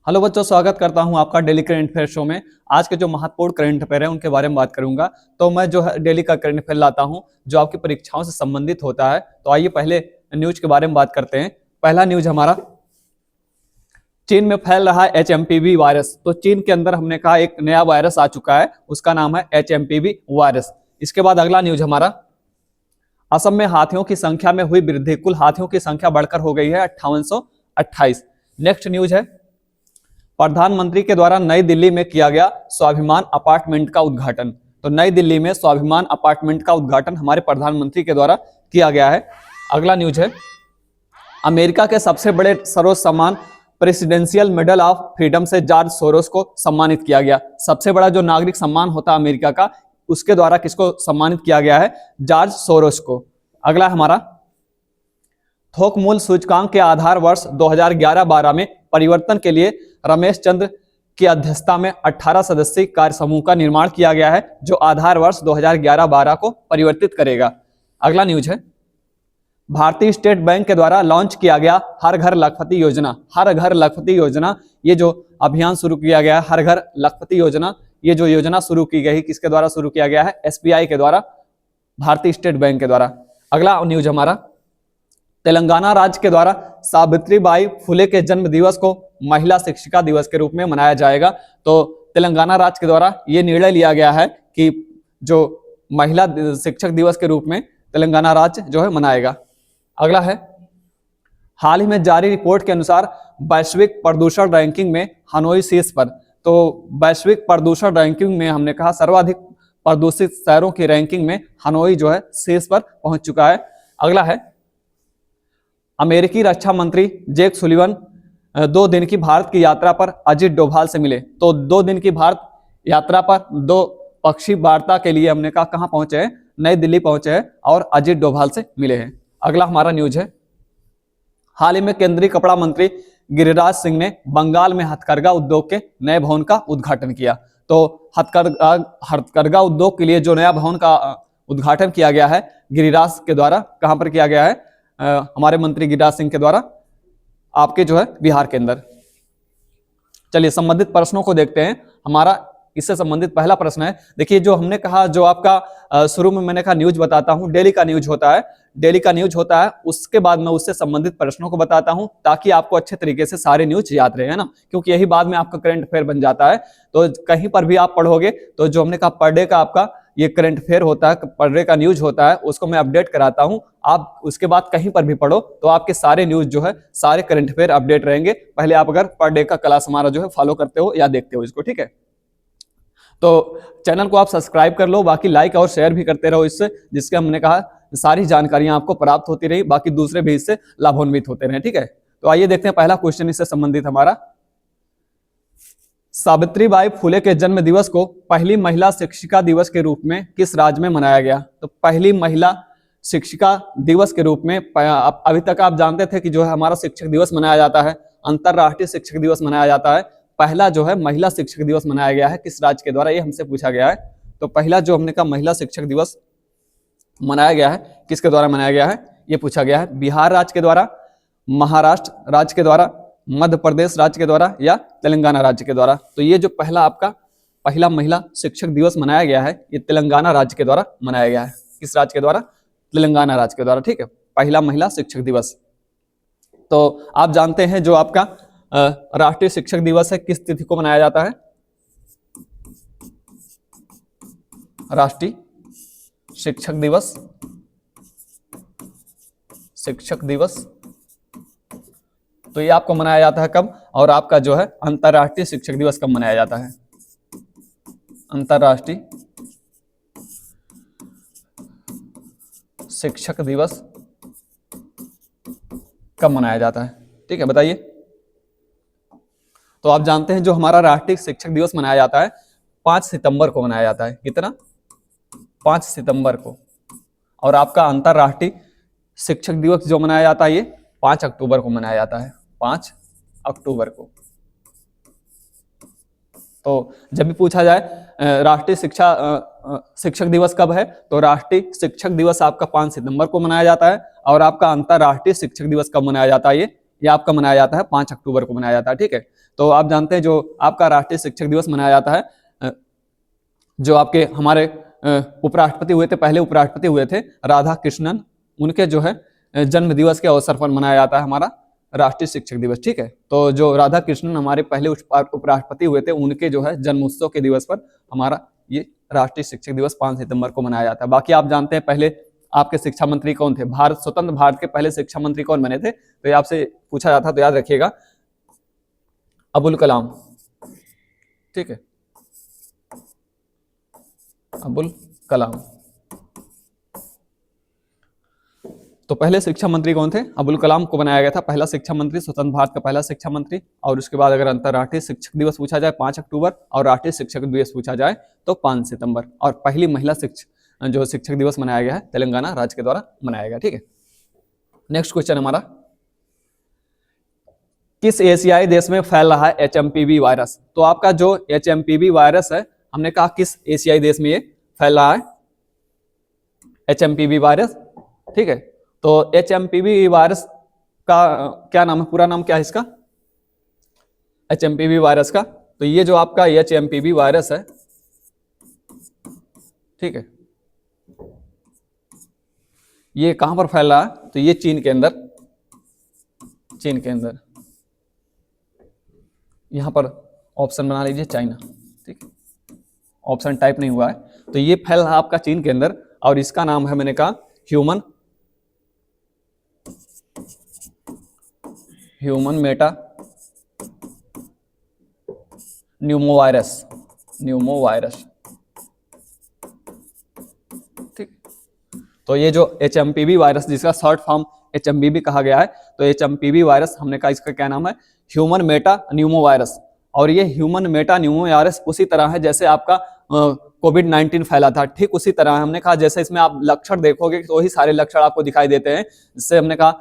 Hello बच्चों, स्वागत करता हूं आपका डेली करंट अफेयर शो में। आज के जो महत्वपूर्ण करंट अफेयर है उनके बारे में बात करूंगा। तो मैं जो है डेली का करंट अफेयर लाता हूं जो आपकी परीक्षाओं से संबंधित होता है। तो आइए पहले न्यूज के बारे में बात करते हैं। पहला न्यूज हमारा, चीन में फैल रहा है HMPV वायरस। तो चीन के अंदर हमने कहा एक नया वायरस आ चुका है, उसका नाम है HMPV वायरस। इसके बाद अगला न्यूज हमारा, असम में हाथियों की संख्या में हुई वृद्धि, कुल हाथियों की संख्या बढ़कर हो गई है 5828। नेक्स्ट न्यूज है, प्रधानमंत्री के द्वारा नई दिल्ली में किया गया स्वाभिमान अपार्टमेंट का उद्घाटन। तो नई दिल्ली में स्वाभिमान अपार्टमेंट का उद्घाटन हमारे प्रधानमंत्री के द्वारा किया गया है। अगला न्यूज है, अमेरिका के सबसे बड़े सरोस सम्मान प्रेसिडेंशियल मेडल ऑफ फ्रीडम से जॉर्ज सोरोस को सम्मानित किया गया। सबसे बड़ा जो नागरिक सम्मान होता है अमेरिका का, उसके द्वारा किसको सम्मानित किया गया है? जॉर्ज सोरोस को। अगला हमारा, थोक मूल्य सूचकांक के आधार वर्ष 2011-12 में परिवर्तन के लिए रमेश चंद्र की अध्यक्षता में 18 सदस्यीय कार्य समूह का निर्माण किया गया है, जो आधार वर्ष 2011-12 को परिवर्तित करेगा। अगला न्यूज है, भारतीय स्टेट बैंक के द्वारा लॉन्च किया गया हर घर लखपति योजना। हर घर लखपति योजना, ये जो अभियान शुरू किया गया है हर घर लखपति योजना, ये जो योजना शुरू की गई, किसके द्वारा शुरू किया गया है? SBI के द्वारा, भारतीय स्टेट बैंक के द्वारा। अगला न्यूज हमारा, तेलंगाना राज्य के द्वारा सावित्रीबाई फुले के जन्म दिवस को महिला शिक्षिका दिवस के रूप में मनाया जाएगा। तो तेलंगाना राज्य के द्वारा ये निर्णय लिया गया है कि जो महिला शिक्षक दिवस के रूप में तेलंगाना राज्य जो है मनाएगा। अगला है, हाल ही में जारी रिपोर्ट के अनुसार वैश्विक प्रदूषण रैंकिंग में हनोई शीर्ष पर। तो वैश्विक प्रदूषण रैंकिंग में हमने कहा सर्वाधिक प्रदूषित शहरों की रैंकिंग में हनोई जो है शीर्ष पर पहुंच चुका है। अगला है, अमेरिकी रक्षा मंत्री जेक सुलिवन 2 दिन की भारत की यात्रा पर अजित डोभाल से मिले। तो 2 दिन की भारत यात्रा पर 2 पक्षी वार्ता के लिए हमने कहा कहां पहुंचे हैं? नई दिल्ली पहुंचे हैं और अजित डोभाल से मिले हैं। अगला हमारा न्यूज है, हाल ही में केंद्रीय कपड़ा मंत्री गिरिराज सिंह ने बंगाल में हथकरघा उद्योग के नए भवन का उद्घाटन किया। तो हथकरघा उद्योग के लिए जो नया भवन का उद्घाटन किया गया है गिरिराज के द्वारा, कहां पर किया गया है? हमारे मंत्री गिरिराज सिंह के द्वारा आपके जो है बिहार के अंदर। चलिए संबंधित प्रश्नों को देखते हैं। हमारा इससे संबंधित पहला प्रश्न है, देखिए जो हमने कहा, जो आपका शुरू में मैंने कहा न्यूज बताता हूं, डेली का न्यूज होता है, डेली का न्यूज होता है, उसके बाद मैं उससे संबंधित प्रश्नों को बताता हूं ताकि आपको अच्छे तरीके से सारे न्यूज याद रहे, है ना, क्योंकि यही बाद में आपका करंट अफेयर बन जाता है। तो कहीं पर भी आप पढ़ोगे तो जो हमने कहा पर डे का आपका ये करंट अफेयर होता है, पर डे का न्यूज होता है, उसको मैं अपडेट कराता हूं। आप उसके बाद कहीं पर भी पढ़ो तो आपके सारे न्यूज जो है, सारे करंट अफेयर अपडेट रहेंगे। पहले आप अगर पर डे का क्लास हमारा जो है फॉलो करते हो या देखते हो इसको, ठीक है। तो चैनल को आप सब्सक्राइब कर लो, बाकी लाइक और शेयर भी करते रहो इससे, जिसके हमने कहा सारी जानकारियां आपको प्राप्त होती रही, बाकी दूसरे भी इससे लाभान्वित होते रहे, ठीक है। तो आइए देखते हैं पहला क्वेश्चन इससे संबंधित हमारा, सावित्रीबाई फुले के जन्म दिवस को पहली महिला शिक्षिका दिवस के रूप में किस राज्य में मनाया गया? तो पहली महिला शिक्षिका दिवस के रूप में, अभी तक आप जानते थे कि जो है हमारा शिक्षक दिवस मनाया जाता है, अंतरराष्ट्रीय शिक्षक दिवस मनाया जाता है। पहला जो है महिला शिक्षक दिवस मनाया गया है किस राज्य के द्वारा, ये हमसे पूछा गया है। तो पहला जो हमने कहा महिला शिक्षक दिवस मनाया गया है, किसके द्वारा मनाया गया है, ये पूछा गया है। बिहार राज्य के द्वारा, महाराष्ट्र राज्य के द्वारा, मध्य प्रदेश राज्य के द्वारा या तेलंगाना राज्य के द्वारा। तो ये जो पहला आपका पहला महिला शिक्षक दिवस मनाया गया है, ये तेलंगाना राज्य के द्वारा मनाया गया है। किस राज्य के द्वारा? तेलंगाना राज्य के द्वारा, ठीक है, पहला महिला शिक्षक दिवस। तो आप जानते हैं जो आपका राष्ट्रीय शिक्षक दिवस है किस तिथि को मनाया जाता है? राष्ट्रीय शिक्षक दिवस, शिक्षक दिवस तो ये आपको मनाया जाता है कब? और आपका जो है अंतरराष्ट्रीय शिक्षक दिवस कब मनाया जाता है? अंतरराष्ट्रीय शिक्षक दिवस कब मनाया जाता है, ठीक है, बताइए। तो आप जानते हैं जो हमारा राष्ट्रीय शिक्षक दिवस मनाया जाता है 5 सितंबर को मनाया जाता है। कितना? 5 सितंबर को। और आपका अंतरराष्ट्रीय शिक्षक दिवस जो मनाया जाता है ये 5 अक्टूबर को मनाया जाता है, 5 अक्टूबर को। तो जब भी पूछा जाए राष्ट्रीय शिक्षक दिवस कब है, तो राष्ट्रीय शिक्षक दिवस आपका 5 सितंबर को मनाया जाता है। और आपका अंतरराष्ट्रीय शिक्षक दिवस कब मनाया जाता है, ये आपका मनाया जाता है 5 अक्टूबर को मनाया जाता है, ठीक है। तो आप जानते हैं जो आपका राष्ट्रीय शिक्षक दिवस मनाया जाता है, जो आपके हमारे उपराष्ट्रपति हुए थे, पहले उपराष्ट्रपति हुए थे राधा कृष्णन, उनके जो है जन्म दिवस के अवसर पर मनाया जाता है हमारा राष्ट्रीय शिक्षक दिवस, ठीक है। तो जो राधा कृष्णन हमारे पहले उपराष्ट्रपति हुए थे, उनके जो है जन्म उत्सव के दिवस पर हमारा ये राष्ट्रीय शिक्षक दिवस 5 सितंबर को मनाया जाता है। बाकी आप जानते हैं पहले आपके शिक्षा मंत्री कौन थे, स्वतंत्र भारत के पहले शिक्षा मंत्री कौन बने थे, तो ये आपसे पूछा जाता, तो याद रखिएगा अबुल कलाम, ठीक है, अबुल कलाम। तो पहले शिक्षा मंत्री कौन थे, अबुल कलाम को बनाया गया था पहला शिक्षा मंत्री, स्वतंत्र भारत का पहला शिक्षा मंत्री। और उसके बाद अगर अंतर्राष्ट्रीय शिक्षक दिवस पूछा जाए 5 अक्टूबर, और राष्ट्रीय शिक्षक दिवस पूछा जाए तो 5 सितंबर। और पहली महिला शिक्षक दिवस मनाया गया है तेलंगाना राज्य के द्वारा मनाया गया, ठीक है। नेक्स्ट क्वेश्चन हमारा, किस एशियाई देश में फैल रहा है HMPV वायरस। तो आपका जो HMPV वायरस है, हमने कहा किस एशियाई देश में ये फैल रहा है HMPV वायरस, ठीक है। तो HMPV वायरस का क्या नाम है, पूरा नाम क्या है इसका, HMPV वायरस का। तो ये जो आपका HMPV वायरस है, ठीक है, ये कहां पर फैल रहा है, तो ये चीन के अंदर, चीन के अंदर, यहां पर ऑप्शन बना लीजिए चाइना, ठीक है, ऑप्शन टाइप नहीं हुआ है। तो ये फैल रहा आपका चीन के अंदर, और इसका नाम है, मैंने कहा ह्यूमन मेटा न्यूमोवायरस, ठीक। तो ये जो HMPV वायरस, जिसका शॉर्ट फॉर्म HMPV कहा गया है, तो HMPV वायरस हमने कहा इसका क्या नाम है, ह्यूमन मेटा न्यूमोवायरस। और ये ह्यूमन मेटा न्यूमोवायरस उसी तरह है जैसे आपका कोविड-19 फैला था, ठीक उसी तरह है। हमने कहा जैसे इसमें आप लक्षण देखोगे तो वही सारे लक्षण आपको दिखाई देते हैं, जिससे हमने कहा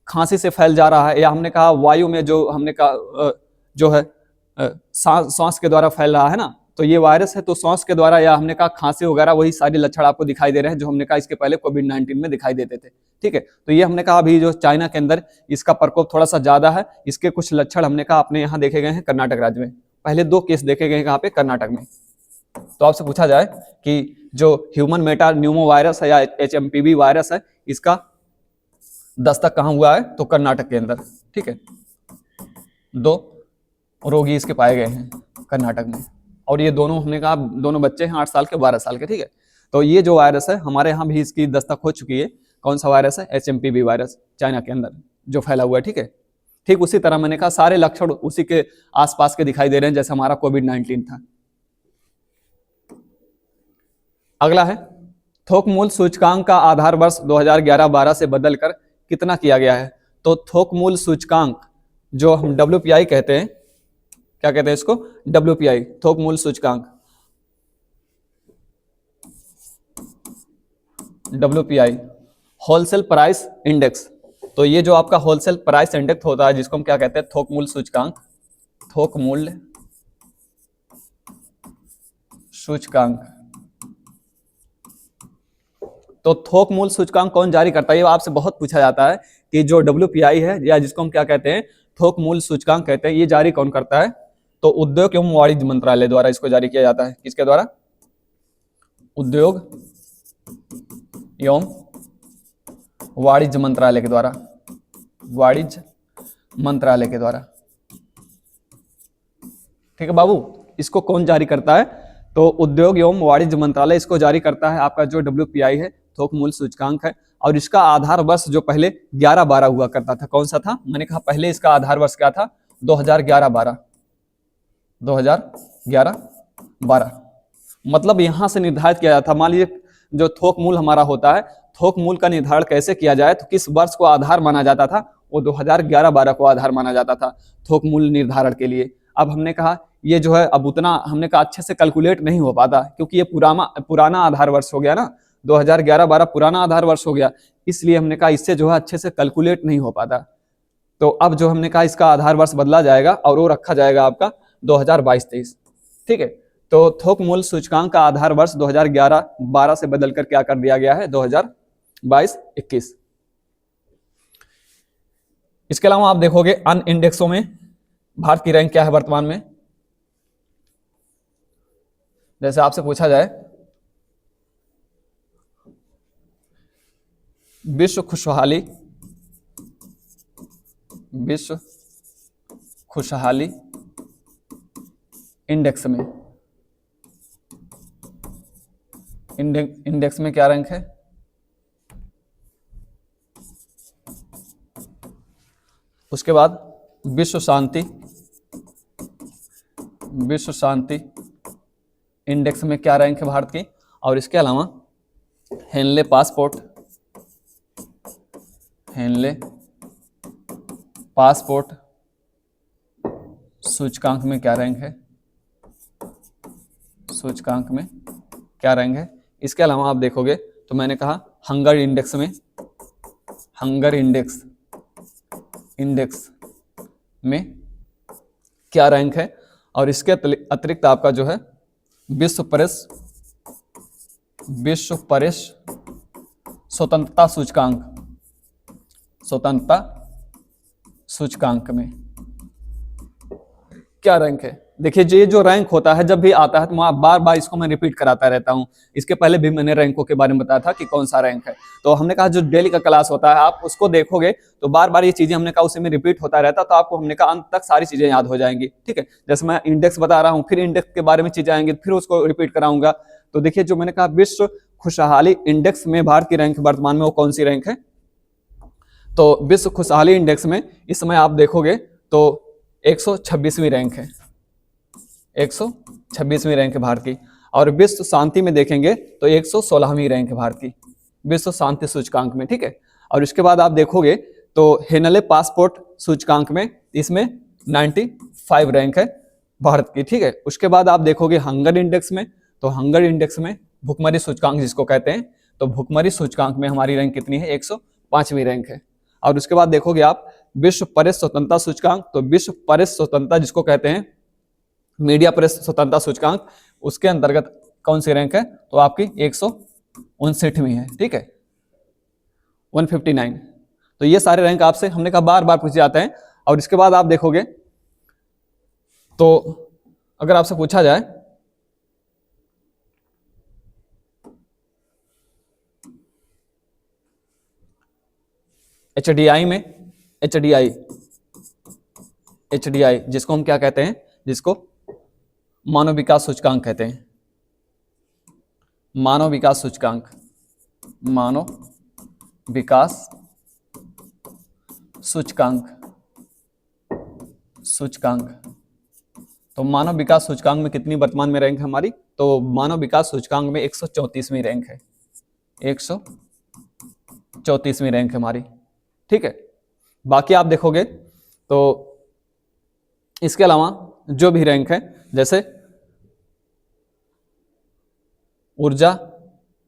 खांसी से फैल जा रहा है, या हमने कहा वायु में जो हमने कहा जो है सांस के द्वारा फैल रहा है ना, तो ये वायरस है, तो सांस के द्वारा, या हमने कहा खांसी वगैरह, वही सारे लक्षण आपको दिखाई दे रहे हैं जो हमने कहा इसके पहले कोविड-19 में दिखाई देते थे, ठीक है। तो ये हमने कहा अभी जो चाइना के अंदर इसका प्रकोप थोड़ा सा ज्यादा है, इसके कुछ लक्षण हमने कहा अपने यहाँ देखे गए हैं कर्नाटक राज्य में, पहले 2 केस देखे गए हैं कहाँ पे, कर्नाटक में। तो आपसे पूछा जाए कि जो ह्यूमन मेटा न्यूमोवायरस है या HMPV वायरस है, इसका दस्तक कहाँ हुआ है, तो कर्नाटक के अंदर, ठीक है। 2 रोगी इसके पाए गए हैं कर्नाटक में, और ये दोनों हमने कहा दोनों बच्चे हैं 8 साल के 12 साल के, ठीक है। तो ये जो वायरस है हमारे यहाँ भी इसकी दस्तक हो चुकी है। कौन सा वायरस है, HMPV वायरस, चाइना के अंदर जो फैला हुआ है, ठीक है। ठीक उसी तरह मैंने कहा सारे लक्षण उसी के आसपास के दिखाई दे रहे हैं जैसे हमारा कोविड-19 था। अगला है, थोक मूल्य सूचकांक का आधार वर्ष 2011-12 से बदलकर कितना किया गया है। तो थोक मूल्य सूचकांक जो हम WPI कहते हैं, क्या कहते हैं इसको, WPI, थोक मूल्य सूचकांक, WPI, होलसेल प्राइस इंडेक्स। तो ये जो आपका होलसेल प्राइस इंडेक्स होता है, जिसको हम क्या कहते हैं, थोक मूल्य सूचकांक, थोक मूल्य सूचकांक। तो थोक मूल्य सूचकांक कौन जारी करता है, ये आपसे बहुत पूछा जाता है कि जो WPI है, या जिसको हम क्या कहते हैं, थोक मूल्य सूचकांक कहते हैं, ये जारी कौन करता है, तो उद्योग एवं वाणिज्य मंत्रालय द्वारा इसको जारी किया जाता है। किसके द्वारा, उद्योग एवं वाणिज्य मंत्रालय के द्वारा, वाणिज्य मंत्रालय के द्वारा, ठीक है बाबू। इसको कौन जारी करता है, तो उद्योग एवं वाणिज्य मंत्रालय इसको जारी करता है। आपका जो WPI है, थोक मूल्य सूचकांक है, और इसका आधार वर्ष जो पहले 11-12 हुआ करता था, कौन सा था, मैंने कहा पहले इसका आधार वर्ष क्या था, 2011-12, 2011-12। मतलब यहां से निर्धारित किया जाता। मान लीजिए जो थोक मूल्य हमारा होता है, थोक मूल्य का निर्धारण कैसे किया जाए, तो किस वर्ष को आधार माना जाता था, वो 2011-12 को आधार माना जाता था थोक मूल्य निर्धारण के लिए। अब हमने कहा ये जो है अब उतना हमने कहा अच्छे से कैलकुलेट नहीं हो पाता, क्योंकि ये पुराना आधार वर्ष हो गया ना, 2011-12 पुराना आधार वर्ष हो गया, इसलिए हमने कहा इससे जो है अच्छे से कैलकुलेट नहीं हो पाता। तो अब जो हमने कहा इसका आधार वर्ष बदला जाएगा और वो रखा जाएगा आपका 2022-23, ठीक है। तो थोक मूल्य सूचकांक का आधार वर्ष 2011-12 से बदलकर क्या कर दिया गया है, 2022-21। इसके अलावा आप देखोगे अन्य इंडेक्सों में भारत की रैंक क्या है वर्तमान में। जैसे आपसे पूछा जाए विश्व खुशहाली इंडेक्स में इंडेक्स में क्या रैंक है। उसके बाद विश्व शांति इंडेक्स में क्या रैंक है भारत की। और इसके अलावा हेनले पासपोर्ट सूचकांक में क्या रैंक है। इसके अलावा आप देखोगे तो मैंने कहा हंगर इंडेक्स में क्या रैंक है। और इसके अतिरिक्त आपका जो है विश्व प्रेस स्वतंत्रता सूचकांक में क्या रैंक है। देखिए ये जो रैंक होता है जब भी आता है तो मैं बार बार इसको मैं रिपीट कराता रहता हूं। इसके पहले भी मैंने रैंकों के बारे में बताया था कि कौन सा रैंक है। तो हमने कहा जो डेली का क्लास होता है आप उसको देखोगे तो बार बार ये चीजें हमने कहा उसी में रिपीट होता रहता तो आपको हमने कहा अंत तक सारी चीजें याद हो जाएंगी। ठीक है, जैसे मैं इंडेक्स बता रहा हूँ फिर इंडेक्स के बारे में चीजें आएंगी फिर उसको रिपीट कराऊंगा। तो देखिए जो मैंने कहा विश्व खुशहाली इंडेक्स में भारत की रैंक वर्तमान में वो कौन सी रैंक है। तो विश्व खुशहाली इंडेक्स में इस समय आप देखोगे तो 126वीं रैंक है, 126वीं रैंक है भारत की। और विश्व शांति में देखेंगे तो 116वीं रैंक है भारत की विश्व शांति सूचकांक में। ठीक है, और इसके बाद आप देखोगे तो हेनले पासपोर्ट सूचकांक में इसमें 95 रैंक है भारत की। ठीक है, उसके बाद आप देखोगे हंगर इंडेक्स में, तो हंगर इंडेक्स में भुखमरी सूचकांक जिसको कहते हैं, तो भुखमरी सूचकांक में हमारी रैंक कितनी है, 105वीं रैंक है। और उसके बाद देखोगे आप विश्व प्रेस स्वतंत्रता सूचकांक, तो विश्व प्रेस स्वतंत्रता जिसको कहते हैं मीडिया प्रेस स्वतंत्रता सूचकांक, उसके अंतर्गत कौन सी रैंक है, तो आपकी 159वीं है। ठीक है, 159। तो ये सारे रैंक आपसे हमने कहा बार बार पूछे जाते हैं। और इसके बाद आप देखोगे तो अगर आपसे पूछा जाए एचडीआई जिसको हम क्या कहते हैं, जिसको मानव विकास सूचकांक कहते हैं, मानव विकास सूचकांक। तो मानव विकास सूचकांक में कितनी वर्तमान में रैंक है हमारी, तो मानव विकास सूचकांक में 134वीं रैंक है, 134वीं रैंक है हमारी। ठीक है, बाकी आप देखोगे तो इसके अलावा जो भी रैंक है जैसे ऊर्जा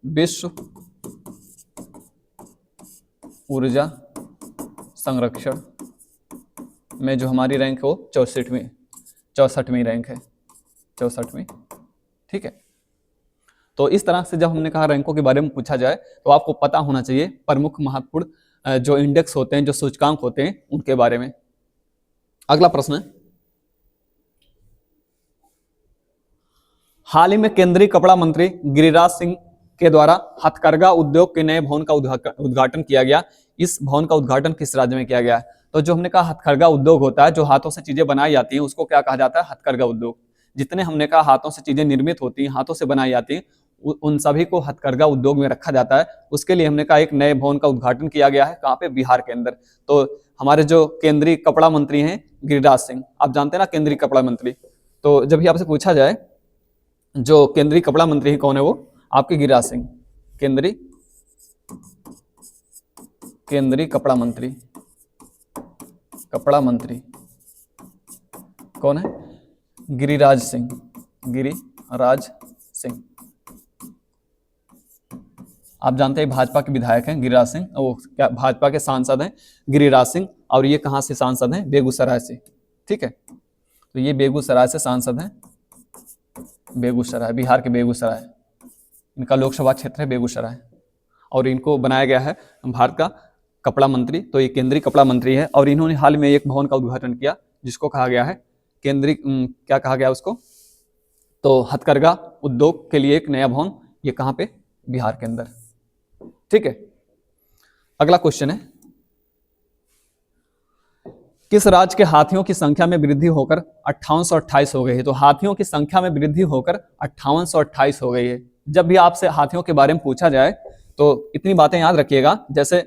विश्व ऊर्जा संरक्षण में जो हमारी रैंक है वो 64वीं रैंक है, 64वीं। ठीक है, तो इस तरह से जब हमने कहा रैंकों के बारे में पूछा जाए तो आपको पता होना चाहिए प्रमुख महत्वपूर्ण जो इंडेक्स होते हैं, जो सूचकांक होते हैं, उनके बारे में। अगला प्रश्न है, हाल ही में केंद्रीय कपड़ा मंत्री गिरिराज सिंह के द्वारा हथकरघा उद्योग के नए भवन का उद्घाटन किया गया। इस भवन का उद्घाटन किस राज्य में किया गया है, तो जो हमने कहा हथकरघा उद्योग होता है, जो हाथों से चीजें बनाई जाती हैं उसको क्या कहा जाता है, हथकरघा उद्योग। जितने हमने कहा हाथों से चीजें निर्मित होती हैं, हाथों से बनाई जाती हैं, उन सभी को हथकरघा उद्योग में रखा जाता है। उसके लिए हमने कहा एक नए भवन का उद्घाटन किया गया है, कहाँ पे, बिहार के अंदर। तो हमारे जो केंद्रीय कपड़ा मंत्री हैं गिरिराज सिंह, आप जानते हैं ना केंद्रीय कपड़ा मंत्री, तो जब भी आपसे पूछा जाए जो केंद्रीय कपड़ा मंत्री हैं कौन है, वो आपके गिरिराज सिंह। केंद्रीय कपड़ा मंत्री कौन है, गिरिराज सिंह। आप जानते हैं भाजपा के विधायक हैं गिरिराज सिंह, वो क्या भाजपा के सांसद हैं गिरिराज सिंह। और ये कहां से सांसद हैं, बेगूसराय से। ठीक है, तो ये बेगूसराय से सांसद हैं, बेगूसराय, बिहार के बेगूसराय, इनका लोकसभा क्षेत्र है बेगूसराय। और इनको बनाया गया है भारत का कपड़ा मंत्री, तो ये केंद्रीय कपड़ा मंत्री है। और इन्होंने हाल में एक भवन का उद्घाटन किया जिसको कहा गया है केंद्रीय क्या कहा गया उसको, तो हथकरघा उद्योग के लिए एक नया भवन, ये कहाँ पे, बिहार के अंदर। ठीक है, अगला क्वेश्चन है, किस राज्य के हाथियों की संख्या में वृद्धि होकर 5828 हो गई है। तो हाथियों की संख्या में वृद्धि होकर 5828 हो गई है। जब भी आपसे हाथियों के बारे में पूछा जाए तो इतनी बातें याद रखिएगा, जैसे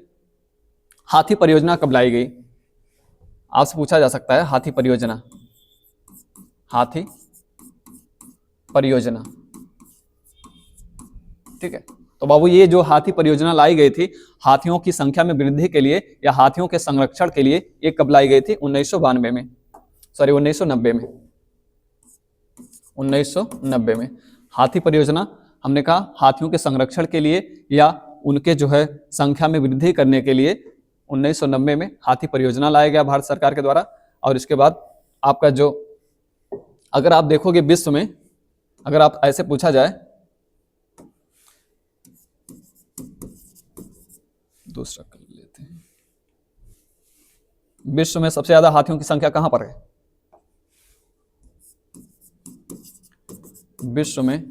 हाथी परियोजना कब लाई गई, आपसे पूछा जा सकता है हाथी परियोजना, हाथी परियोजना। ठीक है, तो बाबू ये जो हाथी परियोजना लाई गई थी हाथियों की संख्या में वृद्धि के लिए या हाथियों के संरक्षण के लिए, ये कब लाई गई थी, 1992 में, सॉरी 1990 में, 1990 में। हाथी परियोजना हमने कहा हाथियों के संरक्षण के लिए या उनके जो है संख्या में वृद्धि करने के लिए 1990 में हाथी परियोजना लाया गया भारत सरकार के द्वारा। और इसके बाद आपका जो, अगर आप देखोगे विश्व में, अगर आप ऐसे पूछा जाए, दूसरा कर लेते हैं, विश्व में सबसे ज्यादा हाथियों की संख्या कहां पर है, विश्व में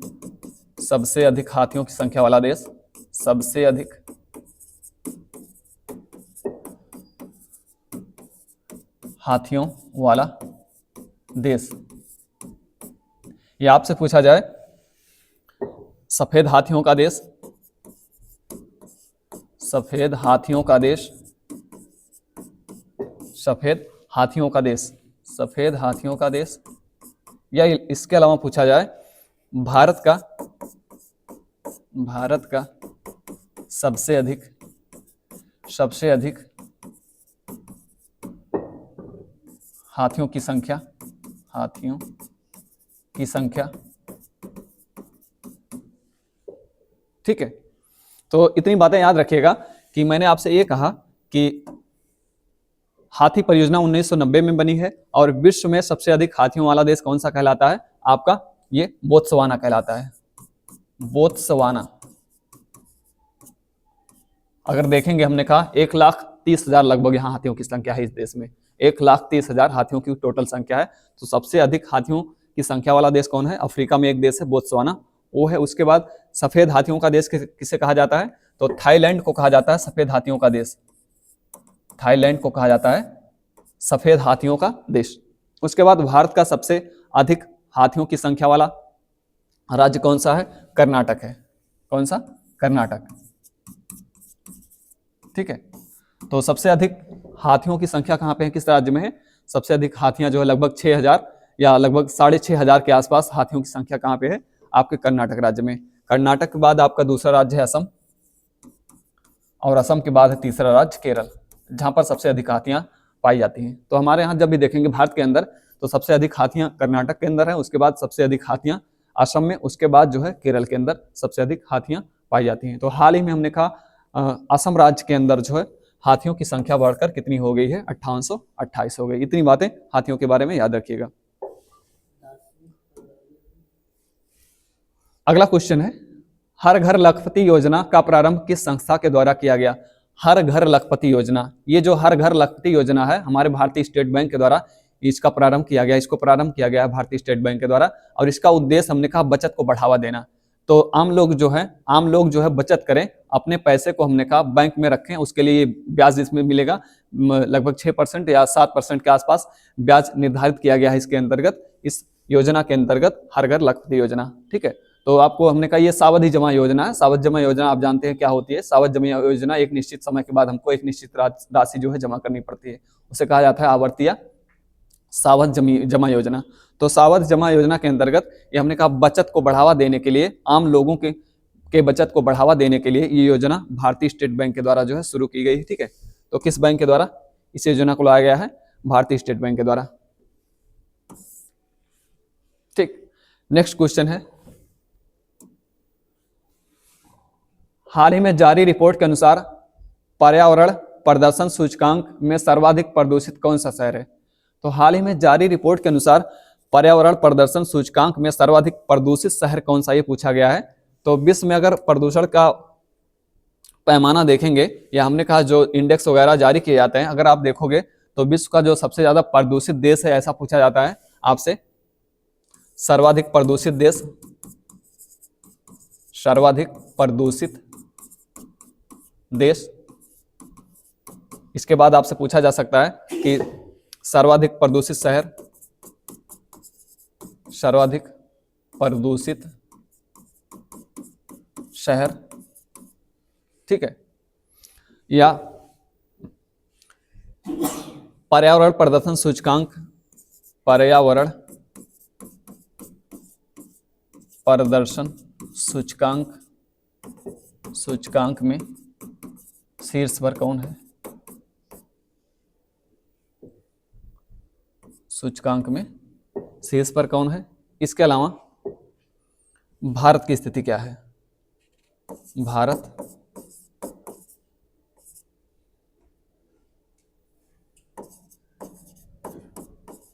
सबसे अधिक हाथियों की संख्या वाला देश, सबसे अधिक हाथियों वाला देश, या आपसे पूछा जाए सफेद हाथियों का देश, सफेद हाथियों का देश, सफेद हाथियों का देश, सफेद हाथियों का देश, या इसके अलावा पूछा जाए भारत का सबसे अधिक हाथियों की संख्या, हाथियों की संख्या। ठीक है, तो इतनी बातें याद रखिएगा कि मैंने आपसे ये कहा कि हाथी परियोजना 1990 में बनी है और विश्व में सबसे अधिक हाथियों वाला देश कौन सा कहलाता है, आपका ये बोत्सवाना कहलाता है, बोत्सवाना। अगर देखेंगे हमने कहा 1,30,000 लगभग यहाँ हाथियों की संख्या है इस देश में, 1,30,000 हाथियों की टोटल संख्या है। तो सबसे अधिक हाथियों की संख्या वाला देश कौन है, अफ्रीका में एक देश है बोत्सवाना, वो है। उसके बाद सफेद हाथियों का देश किसे कहा जाता है, तो थाईलैंड को कहा जाता है सफेद हाथियों का देश, थाईलैंड को कहा जाता है सफेद हाथियों का देश। उसके बाद भारत का सबसे अधिक हाथियों की संख्या वाला राज्य कौन सा है, कर्नाटक है। कौन सा, कर्नाटक। ठीक है, तो सबसे अधिक हाथियों की संख्या कहां पे है, किस राज्य में है, सबसे अधिक हाथियां जो है लगभग 6,000 या लगभग 6,500 के आसपास हाथियों की संख्या कहां पे है, आपके कर्नाटक राज्य में। कर्नाटक के बाद आपका दूसरा राज्य है असम, और असम के बाद है तीसरा राज्य केरल, जहां पर सबसे अधिक हाथियां पाई जाती हैं। तो हमारे यहाँ जब भी देखेंगे भारत के अंदर तो सबसे अधिक हाथियां कर्नाटक के अंदर है, उसके बाद सबसे अधिक हाथियां असम में, उसके बाद जो है केरल के अंदर सबसे अधिक हाथियां पाई जाती हैं। तो हाल ही में हमने कहा असम राज्य के अंदर जो है हाथियों की संख्या बढ़कर कितनी हो गई है, 5828 हो गई। इतनी बातें हाथियों के बारे में याद रखिएगा। अगला क्वेश्चन है, हर घर लखपति योजना का प्रारंभ किस संस्था के द्वारा किया गया। हर घर लखपति योजना, ये जो हर घर लखपति योजना है हमारे भारतीय स्टेट बैंक के द्वारा इसका प्रारंभ किया गया, इसको प्रारंभ किया गया है भारतीय स्टेट बैंक के द्वारा। और इसका उद्देश्य हमने कहा बचत को बढ़ावा देना। तो आम लोग जो है बचत करें, अपने पैसे को हमने कहा बैंक में रखें, उसके लिए ब्याज इसमें मिलेगा लगभग 6% या 7% के आसपास ब्याज निर्धारित किया गया है इसके अंतर्गत, इस योजना के अंतर्गत हर घर लखपति योजना। ठीक है, तो आपको हमने कहा ये सावधि जमा योजना है। सावधि जमा योजना आप जानते हैं क्या होती है, सावधि जमा योजना एक निश्चित समय के बाद हमको एक निश्चित राशि जो है जमा करनी पड़ती है, उसे कहा जाता है आवर्तीय सावधि जमा योजना। तो सावधि जमा योजना के अंतर्गत ये हमने कहा बचत को बढ़ावा देने के लिए, आम लोगों के बचत को बढ़ावा देने के लिए ये योजना भारतीय स्टेट बैंक के द्वारा जो है शुरू की गई। ठीक है, तो किस बैंक के द्वारा इस योजना को लाया गया है, भारतीय स्टेट बैंक के द्वारा। ठीक, नेक्स्ट क्वेश्चन है, हाल ही में जारी रिपोर्ट के अनुसार पर्यावरण प्रदर्शन सूचकांक में सर्वाधिक प्रदूषित कौन सा शहर है। तो हाल ही में जारी रिपोर्ट के अनुसार पर्यावरण प्रदर्शन सूचकांक में सर्वाधिक प्रदूषित शहर कौन सा, ये पूछा गया है। तो विश्व में अगर प्रदूषण का पैमाना देखेंगे या हमने कहा जो इंडेक्स वगैरह जारी किए जाते हैं, अगर आप देखोगे तो विश्व का जो सबसे ज्यादा प्रदूषित देश है ऐसा पूछा जाता है आपसे। सर्वाधिक प्रदूषित देश, सर्वाधिक प्रदूषित देश। इसके बाद आपसे पूछा जा सकता है कि सर्वाधिक प्रदूषित शहर, सर्वाधिक प्रदूषित शहर, ठीक है। या पर्यावरण प्रदर्शन सूचकांक, पर्यावरण प्रदर्शन सूचकांक में शीर्ष पर कौन है? सूचकांक में शीर्ष पर कौन है? इसके अलावा भारत की स्थिति क्या है? भारत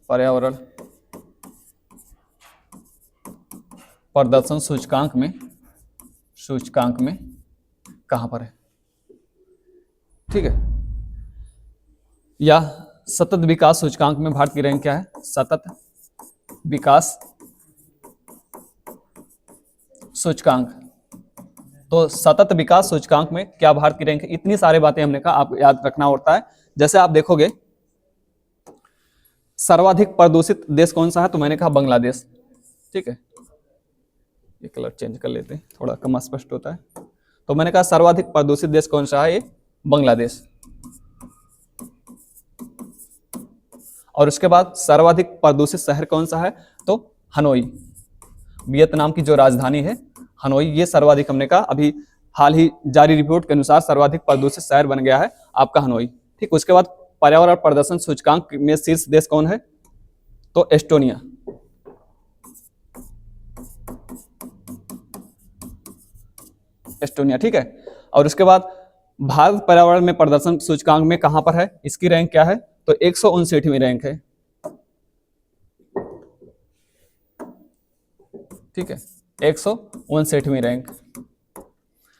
पर्यावरण प्रदर्शन सूचकांक में कहां पर है? ठीक है। या सतत विकास सूचकांक में भारत की रैंक क्या है? सतत विकास सूचकांक। तो सतत विकास सूचकांक में क्या भारत की रैंक है? इतनी सारी बातें हमने कहा आप याद रखना होता है। जैसे आप देखोगे सर्वाधिक प्रदूषित देश कौन सा है, तो मैंने कहा बांग्लादेश, ठीक है। ये कलर चेंज कर लेते हैं, थोड़ा कम स्पष्ट होता है। तो मैंने कहा सर्वाधिक प्रदूषित देश कौन सा है? ये बांग्लादेश। और उसके बाद सर्वाधिक प्रदूषित शहर कौन सा है? तो हनोई, वियतनाम की जो राजधानी है हनोई, ये सर्वाधिक हमने कहा अभी हाल ही जारी रिपोर्ट के अनुसार सर्वाधिक प्रदूषित शहर बन गया है आपका हनोई, ठीक। उसके बाद पर्यावरण प्रदर्शन सूचकांक में शीर्ष देश कौन है? तो एस्टोनिया। एस्टोनिया, ठीक है। और उसके बाद भारत पर्यावरण में प्रदर्शन सूचकांक में कहां पर है? इसकी रैंक क्या है? तो 159वीं रैंक है, ठीक है, 159वीं रैंक।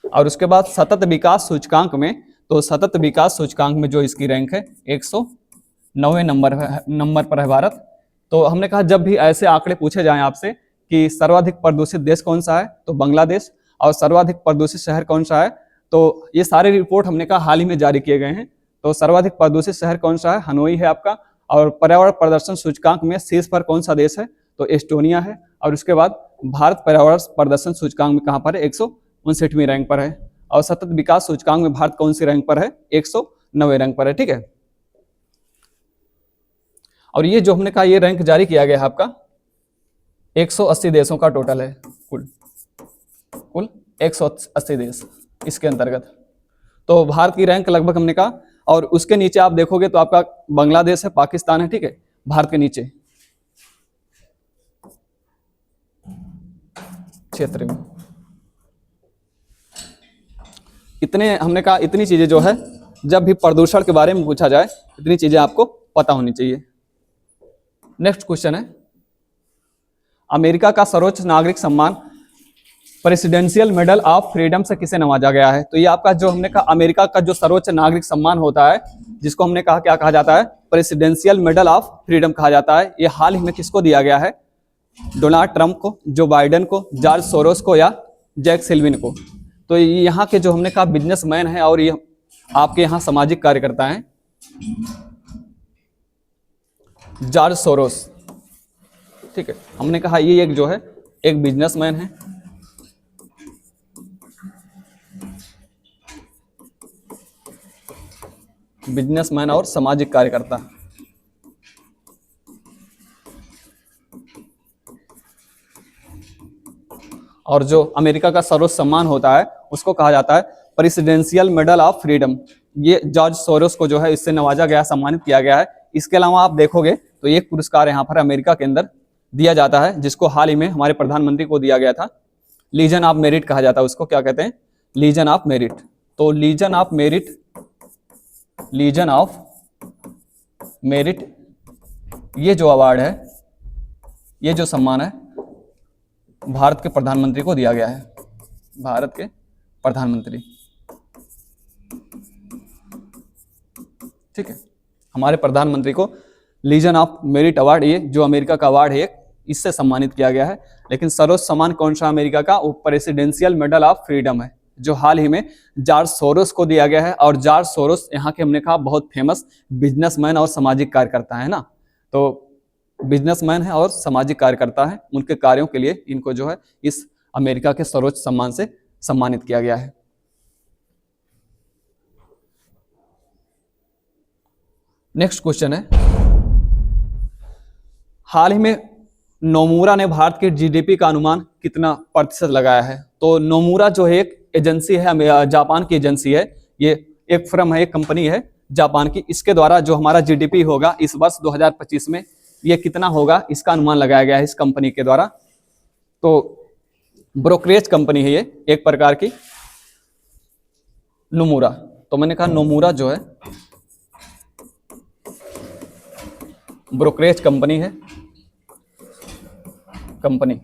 और उसके बाद सतत विकास सूचकांक में, तो सतत विकास सूचकांक में जो इसकी रैंक है 109वें नंबर पर है भारत। तो हमने कहा जब भी ऐसे आंकड़े पूछे जाएं आपसे कि सर्वाधिक प्रदूषित देश कौन सा है, तो बांग्लादेश, और सर्वाधिक प्रदूषित शहर कौन सा है, तो ये सारे रिपोर्ट हमने कहा हाल ही में जारी किए गए हैं। तो सर्वाधिक प्रदूषित शहर कौन सा है? हनोई है आपका। और पर्यावरण प्रदर्शन सूचकांक में शीर्ष पर कौन सा देश है? तो एस्टोनिया है। और उसके बाद भारत पर्यावरण प्रदर्शन सूचकांक में कहां पर है? 159वीं रैंक पर है। और सतत विकास सूचकांक में भारत कौन सी रैंक पर है? 109वें रैंक पर है, ठीक है। और ये जो हमने कहा ये रैंक जारी किया गया है आपका 180 देशों का टोटल है, कुल 180 देश इसके अंतर्गत। तो भारत की रैंक लगभग हमने कहा, और उसके नीचे आप देखोगे तो आपका बांग्लादेश है, पाकिस्तान है, ठीक है, भारत के नीचे क्षेत्र में। इतने हमने कहा, इतनी चीजें जो है जब भी प्रदूषण के बारे में पूछा जाए इतनी चीजें आपको पता होनी चाहिए। नेक्स्ट क्वेश्चन है, अमेरिका का सर्वोच्च नागरिक सम्मान प्रेसिडेंशियल मेडल ऑफ फ्रीडम से किसे नवाजा गया है? तो ये आपका जो हमने कहा अमेरिका का जो सर्वोच्च नागरिक सम्मान होता है, जिसको हमने कहा क्या कहा जाता है? प्रेसिडेंशियल मेडल ऑफ फ्रीडम कहा जाता है। ये हाल ही में किसको दिया गया है? डोनाल्ड ट्रंप को, जो बाइडेन को, जॉर्ज सोरोस को, या जैक सिल्विन को। तो यहाँ के जो हमने कहा बिजनेसमैन है और ये आपके यहाँ सामाजिक कार्यकर्ता हैं, जॉर्ज सोरोस, ठीक है। हमने कहा ये एक जो है एक बिजनेसमैन है, बिजनेसमैन और सामाजिक कार्यकर्ता। और जो अमेरिका का सर्वोच्च सम्मान होता है उसको कहा जाता है प्रेसिडेंशियल मेडल ऑफ फ्रीडम। ये जॉर्ज सोरोस को जो है इससे नवाजा गया, सम्मानित किया गया है। इसके अलावा आप देखोगे तो एक पुरस्कार यहाँ पर अमेरिका के अंदर दिया जाता है, जिसको हाल ही में हमारे प्रधानमंत्री को दिया गया था। लीजन ऑफ मेरिट कहा जाता है उसको। क्या कहते हैं? Legion of merit. तो legion of merit, legion of merit, ये जो अवार्ड है, ये जो सम्मान है, भारत के प्रधानमंत्री को दिया गया है। भारत के प्रधानमंत्री, ठीक है। हमारे प्रधानमंत्री को लीजन ऑफ मेरिट अवार्ड, ये जो अमेरिका का अवार्ड है, इससे सम्मानित किया गया है। लेकिन सर्वोच्च सम्मान कौन सा अमेरिका का? वो प्रेसिडेंशियल मेडल ऑफ फ्रीडम है, जो हाल ही में जॉर्ज सोरोस को दिया गया है। और जॉर्ज सोरोस यहाँ के हमने कहा बहुत फेमस बिजनेसमैन और सामाजिक कार्यकर्ता है ना, तो बिजनेसमैन है और सामाजिक कार्यकर्ता है। उनके कार्यों के लिए इनको जो है इस अमेरिका के सर्वोच्च सम्मान से सम्मानित किया गया है। नेक्स्ट क्वेश्चन है, हाल ही में नोमुरा ने भारत के जीडीपी का अनुमान कितना प्रतिशत लगाया है? तो नोमुरा जो है एक एजेंसी है, जापान की एजेंसी है, ये एक फर्म है, एक कंपनी है जापान की। इसके द्वारा जो हमारा जीडीपी होगा इस वर्ष 2025 में, ये कितना होगा, इसका अनुमान लगाया गया है इस कंपनी के द्वारा। तो ब्रोकरेज कंपनी है ये एक प्रकार की, नोमुरा। तो मैंने कहा नोमुरा जो है ब्रोकरेज कंपनी है, कंपनी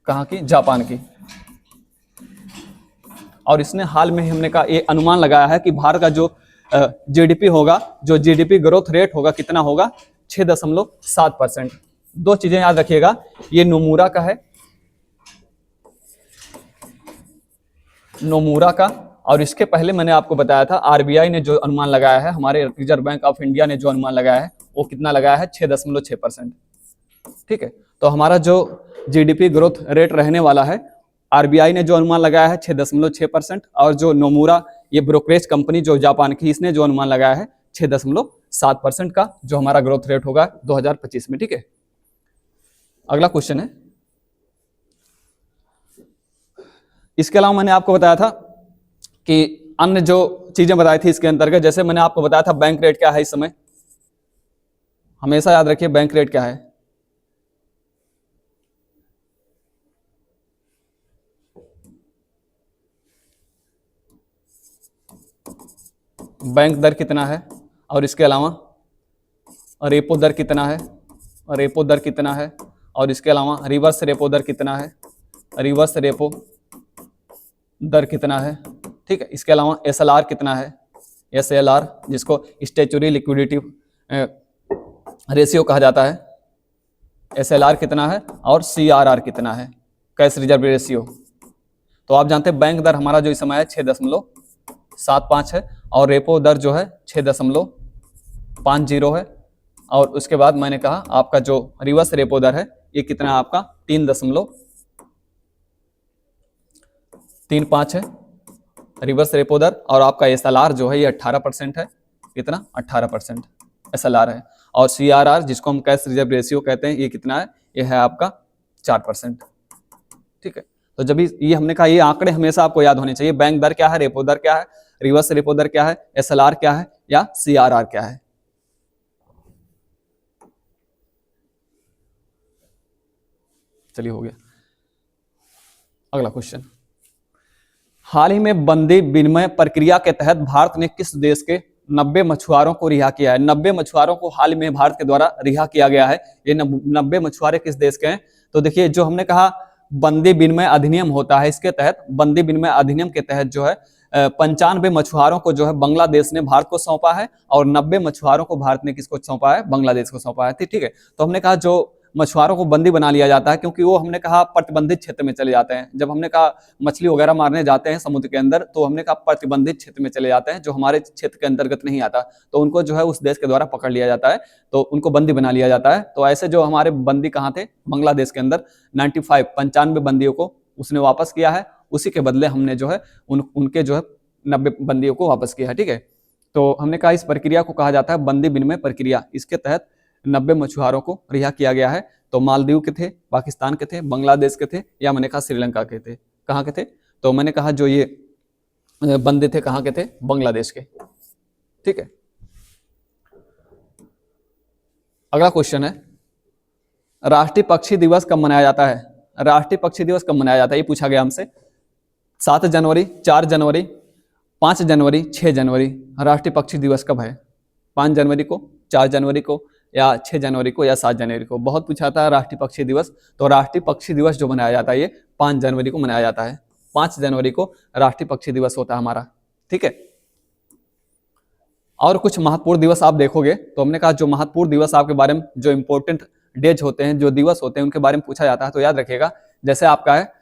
कहाँ की? जापान की। और इसने हाल में हमने कहा ये अनुमान लगाया है कि भारत का जो जीडीपी होगा, जो जीडीपी ग्रोथ रेट होगा कितना होगा? 6.7%। दो चीजें याद रखिएगा, ये नोमुरा का है, नोमुरा का, और इसके पहले मैंने आपको बताया था आरबीआई ने जो अनुमान लगाया है, हमारे रिजर्व बैंक ऑफ इंडिया ने जो अनुमान लगाया है वो कितना लगाया है? 6.6%। ठीक है, तो हमारा जो जीडीपी ग्रोथ रेट रहने वाला है, आरबीआई ने जो अनुमान लगाया है 6.6%, और जो नोमुरा ये ब्रोकरेज कंपनी जो जापान की, इसने जो अनुमान लगाया है 6.7% का जो हमारा ग्रोथ रेट होगा 2025 में। ठीक है, अगला क्वेश्चन है, इसके अलावा मैंने आपको बताया था कि अन्य जो चीजें बताई थी इसके अंतर्गत, जैसे मैंने आपको बताया था बैंक रेट क्या है इस समय, हमेशा याद रखिए बैंक रेट क्या है। बैंक दर कितना है, और इसके अलावा रेपो दर कितना है, रेपो दर कितना है, और इसके अलावा रिवर्स रेपो दर कितना है, रिवर्स रेपो दर कितना है। ठीक है, इसके अलावा एसएलआर कितना है, एसएलआर जिसको स्टैच्यूटरी लिक्विडिटी रेशियो कहा जाता है, एसएलआर कितना है, और सीआरआर कितना है, कैश रिजर्व रेशियो। तो आप जानते हैं बैंक दर हमारा जो इस समय है 6.75 है, और रेपो दर जो है 6.50 है, और उसके बाद मैंने कहा आपका जो रिवर्स रेपो दर है ये कितना है आपका 3.35 है रिवर्स रेपो दर, और आपका एसएलआर जो है ये 18% है, कितना 18% एसएलआर है, और सीआरआर जिसको हम कैश रिजर्व रेशियो कहते हैं ये कितना है, ये है आपका 4%। ठीक है, तो जब ये हमने कहा ये आंकड़े हमेशा आपको याद होने चाहिए, बैंक दर क्या है, रेपो दर क्या है, रिवर्स रेपो दर क्या है, एसएलआर क्या है, या सीआरआर क्या है। चलिए हो गया, अगला क्वेश्चन, हाल ही में बंदी विनिमय प्रक्रिया के तहत भारत ने किस देश के 90 मछुआरों को रिहा किया है? 90 मछुआरों को हाल में भारत के द्वारा रिहा किया गया है। ये 90 मछुआरे किस देश के हैं? तो देखिए, जो हमने कहा बंदी विनिमय अधिनियम होता है, इसके तहत बंदी विनिमय अधिनियम के तहत जो है 95 मछुआरों को जो है बांग्लादेश ने भारत को सौंपा है, और 90 मछुआरों को भारत ने किसको सौंपा है? बांग्लादेश को सौंपा है। ठीक है, तो हमने कहा जो मछुआरों को बंदी बना लिया जाता है, क्योंकि वो हमने कहा प्रतिबंधित क्षेत्र में चले जाते हैं। जब हमने कहा मछली वगैरह मारने जाते हैं समुद्र के अंदर, तो हमने कहा प्रतिबंधित क्षेत्र में चले जाते हैं, जो हमारे क्षेत्र के अंतर्गत नहीं आता, तो उनको जो है उस देश के द्वारा पकड़ लिया जाता है, तो उनको बंदी बना लिया जाता है। तो ऐसे जो हमारे बंदी कहाँ थे? बांग्लादेश के अंदर 95 बंदियों को उसने वापस किया है, उसी के बदले हमने जो है उनके जो है 90 बंदियों को वापस किया है। ठीक है, तो हमने कहा इस प्रक्रिया को कहा जाता है बंदी विनिमय प्रक्रिया। इसके तहत 90 मछुआरों को रिहा किया गया है। तो मालदीव के थे, पाकिस्तान के थे, बांग्लादेश के थे, या मैंने कहा श्रीलंका के थे। कहाँ के थे? तो मैंने कहा जो ये बंदे थे कहाँ के थे? बांग्लादेश के। ठीक है, अगला क्वेश्चन है, राष्ट्रीय पक्षी दिवस कब मनाया जाता है? राष्ट्रीय पक्षी दिवस कब मनाया जाता है ये पूछा गया हमसे। 7 जनवरी, 4 जनवरी, 5 जनवरी, 6 जनवरी। राष्ट्रीय पक्षी दिवस कब है? 5 जनवरी को, 4 जनवरी को, या 6 जनवरी को, या 7 जनवरी को। बहुत पूछा था राष्ट्रीय पक्षी दिवस। तो राष्ट्रीय पक्षी दिवस जो मनाया जाता है ये 5 जनवरी को मनाया जाता है। 5 जनवरी को राष्ट्रीय पक्षी दिवस होता है हमारा। ठीक है, और कुछ महत्वपूर्ण दिवस आप देखोगे तो हमने कहा जो महत्वपूर्ण दिवस आपके बारे में, जो इंपॉर्टेंट डेज होते हैं, जो दिवस होते हैं, उनके बारे में पूछा जाता है, तो याद रखिएगा। जैसे आपका है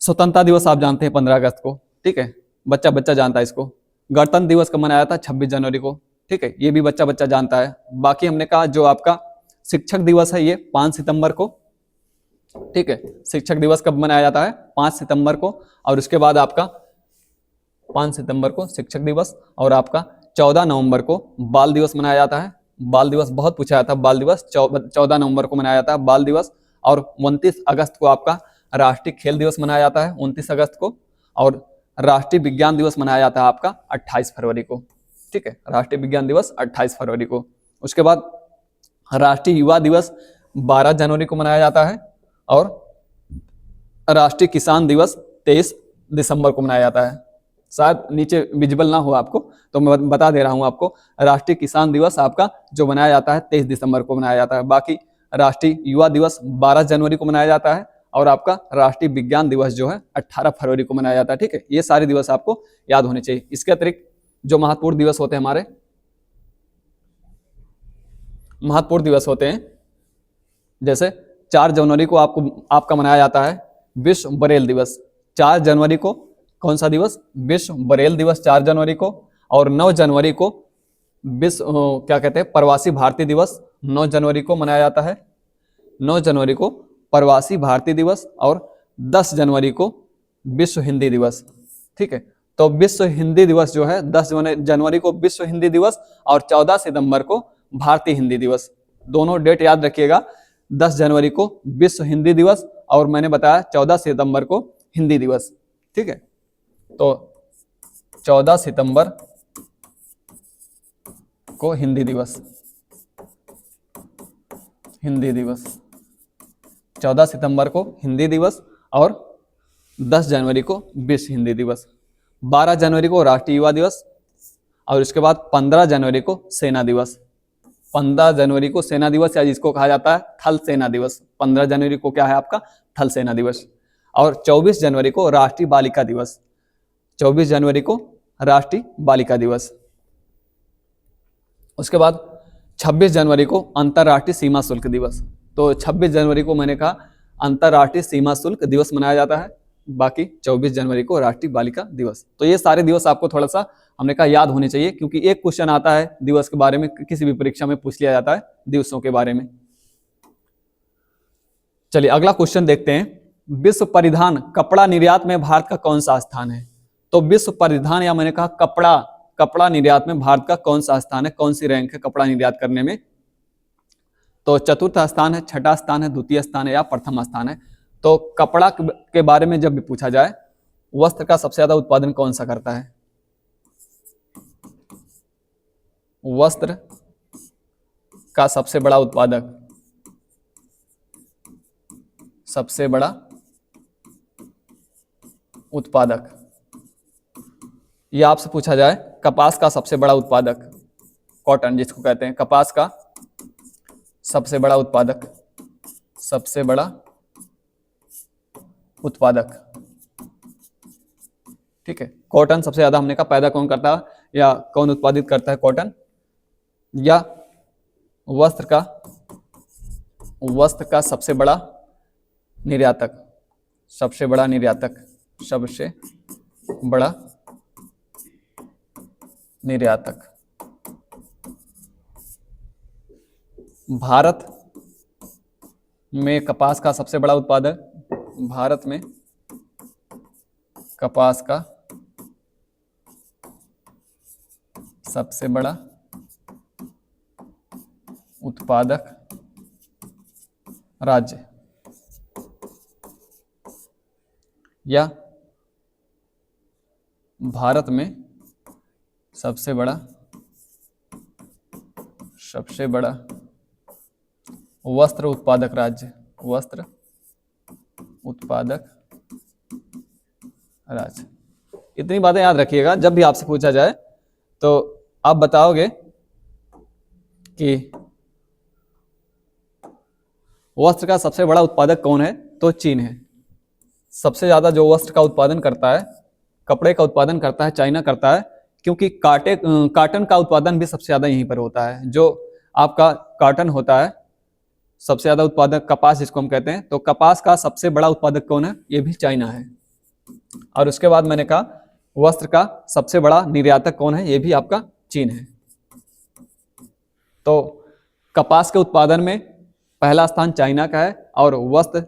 स्वतंत्रता दिवस, आप जानते हैं 15 अगस्त को, ठीक है, बच्चा बच्चा जानता है इसको। गणतंत्र दिवस कब मनाया था? 26 जनवरी को, ठीक है, ये भी बच्चा बच्चा जानता है। बाकी हमने कहा जो आपका शिक्षक दिवस है ये 5 सितंबर को, ठीक है, शिक्षक दिवस कब मनाया जाता है? 5 सितंबर को। और उसके बाद आपका 5 सितंबर को शिक्षक दिवस, और आपका 14 नवंबर को बाल दिवस मनाया जाता है। बाल दिवस बहुत पूछा जाता है, बाल दिवस 14 नवंबर को मनाया जाता है बाल दिवस। और 29 अगस्त को आपका राष्ट्रीय खेल दिवस मनाया जाता है, 29 अगस्त को। और राष्ट्रीय विज्ञान दिवस मनाया जाता है आपका 28 फरवरी को, ठीक है, राष्ट्रीय विज्ञान दिवस 28 फरवरी को। उसके बाद राष्ट्रीय युवा दिवस 12 जनवरी को मनाया जाता है, और राष्ट्रीय किसान दिवस 23 दिसंबर को मनाया जाता है। शायद नीचे विजिबल ना हो आपको, तो मैं बता दे रहा हूं आपको। राष्ट्रीय किसान दिवस आपका जो मनाया जाता है 23 दिसंबर को मनाया जाता है। बाकी राष्ट्रीय युवा दिवस 12 जनवरी को मनाया जाता है, और आपका राष्ट्रीय विज्ञान दिवस जो है 18 फरवरी को मनाया जाता है, ठीक है। ये सारे दिवस आपको याद होने चाहिए। इसके अतिरिक्त जो महत्वपूर्ण दिवस होते हैं हमारे, महत्वपूर्ण दिवस होते हैं, जैसे 4 जनवरी को आपका मनाया जाता है विश्व बरेल दिवस। 4 जनवरी को कौन सा दिवस? विश्व बरेल दिवस 4 जनवरी को। और 9 जनवरी को विश्व क्या कहते हैं, प्रवासी भारतीय दिवस 9 जनवरी को मनाया जाता है। 9 जनवरी को प्रवासी भारतीय दिवस, और 10 जनवरी को विश्व हिंदी दिवस, ठीक है। तो विश्व हिंदी दिवस जो है 10 जनवरी को विश्व हिंदी दिवस, और 14 सितंबर को भारतीय हिंदी दिवस। दोनों डेट याद रखिएगा, 10 जनवरी को विश्व हिंदी दिवस, और मैंने बताया 14 सितंबर को हिंदी दिवस, ठीक है। तो 14 सितंबर को हिंदी दिवस, हिंदी दिवस 14 सितंबर को हिंदी दिवस, और 10 जनवरी को विश्व हिंदी दिवस। 12 जनवरी को राष्ट्रीय युवा दिवस, और उसके बाद 15 जनवरी को सेना दिवस। 15 जनवरी को सेना दिवस, या जिसको कहा जाता है थल सेना दिवस। 15 जनवरी को क्या है आपका? थल सेना दिवस। और 24 जनवरी को राष्ट्रीय बालिका दिवस। 24 जनवरी को राष्ट्रीय बालिका दिवस। उसके बाद 26 जनवरी को अंतर्राष्ट्रीय सीमा शुल्क दिवस। तो 26 जनवरी को मैंने कहा अंतर्राष्ट्रीय सीमा शुल्क दिवस मनाया जाता है। बाकी 24 जनवरी को राष्ट्रीय बालिका दिवस। तो ये सारे दिवस आपको थोड़ा सा हमने कहा याद होने चाहिए, क्योंकि एक क्वेश्चन आता है दिवस के बारे में, किसी भी परीक्षा में पूछ लिया जाता है दिवसों के बारे में। चलिए अगला क्वेश्चन देखते हैं। विश्व परिधान कपड़ा निर्यात में भारत का कौन सा स्थान है? तो विश्व परिधान, या मैंने कहा कपड़ा निर्यात में भारत का कौन सा स्थान है, कौन सी रैंक है कपड़ा निर्यात करने में? तो चतुर्थ स्थान है, छठा स्थान है, द्वितीय स्थान है, या प्रथम स्थान है? तो कपड़ा के बारे में जब भी पूछा जाए, वस्त्र का सबसे ज्यादा उत्पादन कौन सा करता है? वस्त्र का सबसे बड़ा उत्पादक, सबसे बड़ा उत्पादक, यह आपसे पूछा जाए कपास का सबसे बड़ा उत्पादक, कॉटन जिसको कहते हैं, कपास का सबसे बड़ा उत्पादक, सबसे बड़ा उत्पादक, ठीक है। कॉटन सबसे ज्यादा हमने कहा पैदा कौन करता है, या कौन उत्पादित करता है? कॉटन। या वस्त्र का सबसे बड़ा निर्यातक, सबसे बड़ा निर्यातक, सबसे बड़ा निर्यातक। भारत में कपास का सबसे बड़ा उत्पादक, भारत में कपास का सबसे बड़ा उत्पादक राज्य, या भारत में सबसे बड़ा वस्त्र उत्पादक राज्य, वस्त्र उत्पादक राज्य। इतनी बातें याद रखिएगा, जब भी आपसे पूछा जाए तो आप बताओगे कि वस्त्र का सबसे बड़ा उत्पादक कौन है? तो चीन है। सबसे ज्यादा जो वस्त्र का उत्पादन करता है, कपड़े का उत्पादन करता है, चाइना करता है। क्योंकि काटन का उत्पादन भी सबसे ज्यादा यहीं पर होता है। जो आपका काटन होता है, सबसे ज्यादा उत्पादक कपास जिसको हम कहते हैं, तो कपास का सबसे बड़ा उत्पादक कौन है? ये भी चाइना है। और उसके बाद मैंने कहा वस्त्र का सबसे बड़ा निर्यातक कौन है? ये भी आपका चीन है। तो कपास के उत्पादन में पहला स्थान चाइना का है, और वस्त्र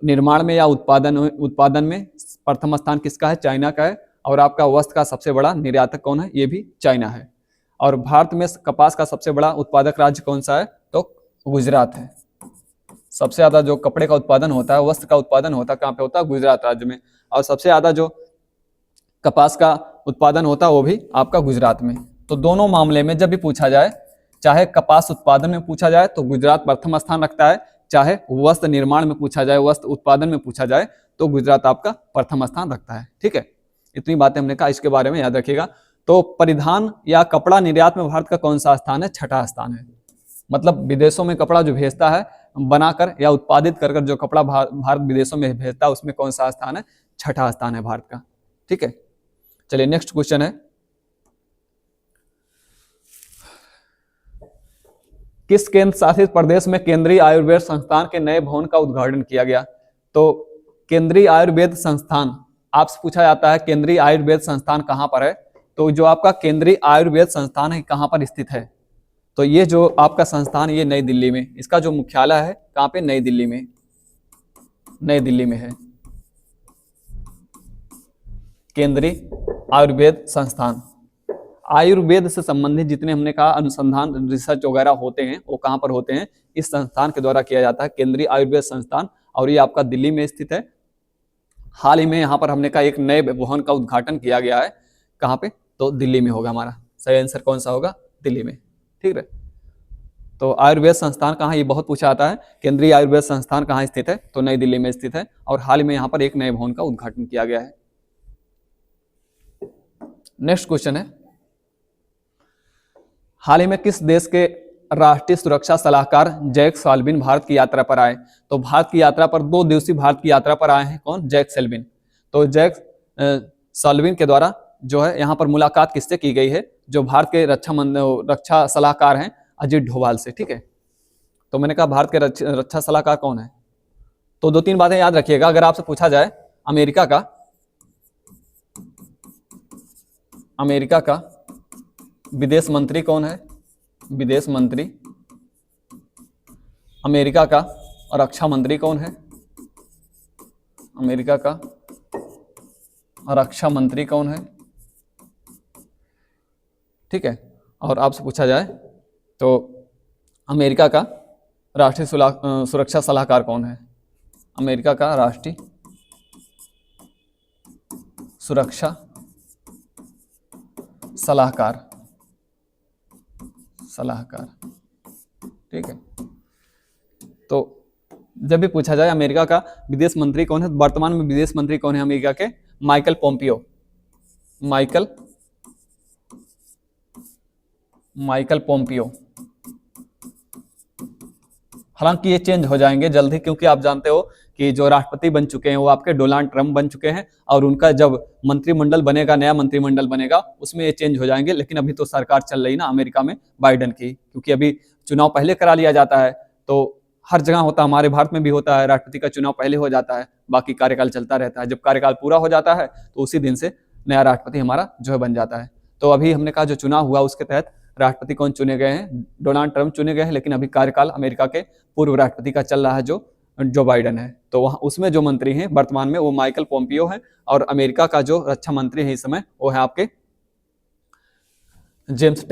निर्माण में या उत्पादन में प्रथम स्थान किसका है? चाइना का है। और आपका वस्त्र का सबसे बड़ा निर्यातक कौन है? ये भी चाइना है। और भारत में कपास का सबसे बड़ा उत्पादक राज्य कौन सा है? तो गुजरात है। सबसे ज्यादा जो कपड़े का उत्पादन होता है, वस्त्र का उत्पादन होता है, कहाँ पे होता है? गुजरात राज्य में। और सबसे ज्यादा जो कपास का उत्पादन होता है वो भी आपका गुजरात में। तो दोनों मामले में जब भी पूछा जाए, चाहे कपास उत्पादन में पूछा जाए तो गुजरात प्रथम स्थान रखता है, चाहे वस्त्र निर्माण में पूछा जाए, वस्त्र उत्पादन में पूछा जाए तो गुजरात आपका प्रथम स्थान रखता है। ठीक है, इतनी बातें हमने कहा, इसके बारे में याद रखिएगा। तो परिधान या कपड़ा निर्यात में भारत का कौन सा स्थान है? छठा स्थान है। मतलब विदेशों में कपड़ा जो भेजता है, बनाकर या उत्पादित कर जो कपड़ा भारत विदेशों में भेजता है, उसमें कौन सा स्थान है? छठा स्थान है भारत का। ठीक है, चलिए नेक्स्ट क्वेश्चन है, किस केंद्र शासित प्रदेश में केंद्रीय आयुर्वेद संस्थान के नए भवन का उद्घाटन किया गया? तो केंद्रीय आयुर्वेद संस्थान आपसे पूछा जाता है, केंद्रीय आयुर्वेद संस्थान कहां पर है? तो जो आपका केंद्रीय आयुर्वेद संस्थान है कहां पर स्थित है? तो ये जो आपका संस्थान, ये नई दिल्ली में, इसका जो मुख्यालय है कहां पे? नई दिल्ली में। नई दिल्ली में है केंद्रीय आयुर्वेद संस्थान। आयुर्वेद से संबंधित जितने हमने कहा अनुसंधान, रिसर्च वगैरह होते हैं, वो कहां पर होते हैं? इस संस्थान के द्वारा किया जाता है, केंद्रीय आयुर्वेद संस्थान। और ये आपका दिल्ली में स्थित है। हाल ही में यहाँ पर हमने कहा एक नए भवन का उद्घाटन किया गया है। कहाँ पे? तो दिल्ली में होगा। हमारा सही आंसर कौन सा होगा? दिल्ली में। ठीक है, तो आयुर्वेद संस्थान कहाँ? ये बहुत पूछा जाता है, केंद्रीय आयुर्वेद संस्थान कहाँ स्थित है? तो नई दिल्ली में स्थित है। और हाल में यहाँ पर एक नए भवन का उद्घाटन किया गया है। नेक्स्ट क्वेश्चन है, हाल ही में किस देश के राष्ट्रीय सुरक्षा सलाहकार जैक सॉल्विन भारत की यात्रा पर आए? तो भारत की यात्रा पर 2 दिवसीय भारत की यात्रा पर आए हैं। कौन? Jack Solvin. तो जैक सॉल्विन के द्वारा जो है यहाँ पर मुलाकात किससे की गई है? जो भारत के रक्षा सलाहकार हैं अजीत डोभाल से। ठीक है, तो मैंने कहा भारत के रक्षा सलाहकार कौन है? तो 2-3 बातें याद रखिएगा। अगर आपसे पूछा जाए अमेरिका का विदेश मंत्री कौन है? विदेश मंत्री। अमेरिका का रक्षा मंत्री कौन है? अमेरिका का रक्षा मंत्री कौन है? ठीक है, और आपसे पूछा जाए तो अमेरिका का राष्ट्रीय सुरक्षा सलाहकार कौन है? अमेरिका का राष्ट्रीय सुरक्षा सलाहकार। ठीक है, तो जब भी पूछा जाए अमेरिका का विदेश मंत्री कौन है, वर्तमान में विदेश मंत्री कौन है अमेरिका के? Michael Pompeo. Michael Pompeo. हालांकि ये चेंज हो जाएंगे जल्द ही, क्योंकि आप जानते हो कि जो राष्ट्रपति बन चुके हैं वो आपके डोनाल्ड ट्रंप बन चुके हैं, और उनका जब मंत्रिमंडल बनेगा, नया मंत्रिमंडल बनेगा, उसमें ये चेंज हो जाएंगे। लेकिन अभी तो सरकार चल रही ना अमेरिका में बाइडेन की, क्योंकि अभी चुनाव पहले करा लिया जाता है। तो हर जगह होता है, हमारे भारत में भी होता है, राष्ट्रपति का चुनाव पहले हो जाता है, बाकी कार्यकाल चलता रहता है। जब कार्यकाल पूरा हो जाता है तो उसी दिन से नया राष्ट्रपति हमारा जो है बन जाता है। तो अभी हमने कहा जो चुनाव हुआ उसके तहत राष्ट्रपति कौन चुने गए हैं? डोनाल्ड ट्रंप चुने गए हैं। लेकिन अभी कार्यकाल अमेरिका के पूर्व राष्ट्रपति का चल रहा है जो बाइडेन है। तो वहाँ उसमें जो मंत्री हैं वर्तमान में वो माइकल पोम्पियो है, और अमेरिका का जो रक्षा मंत्री है इस समय वो है आपके जेम्स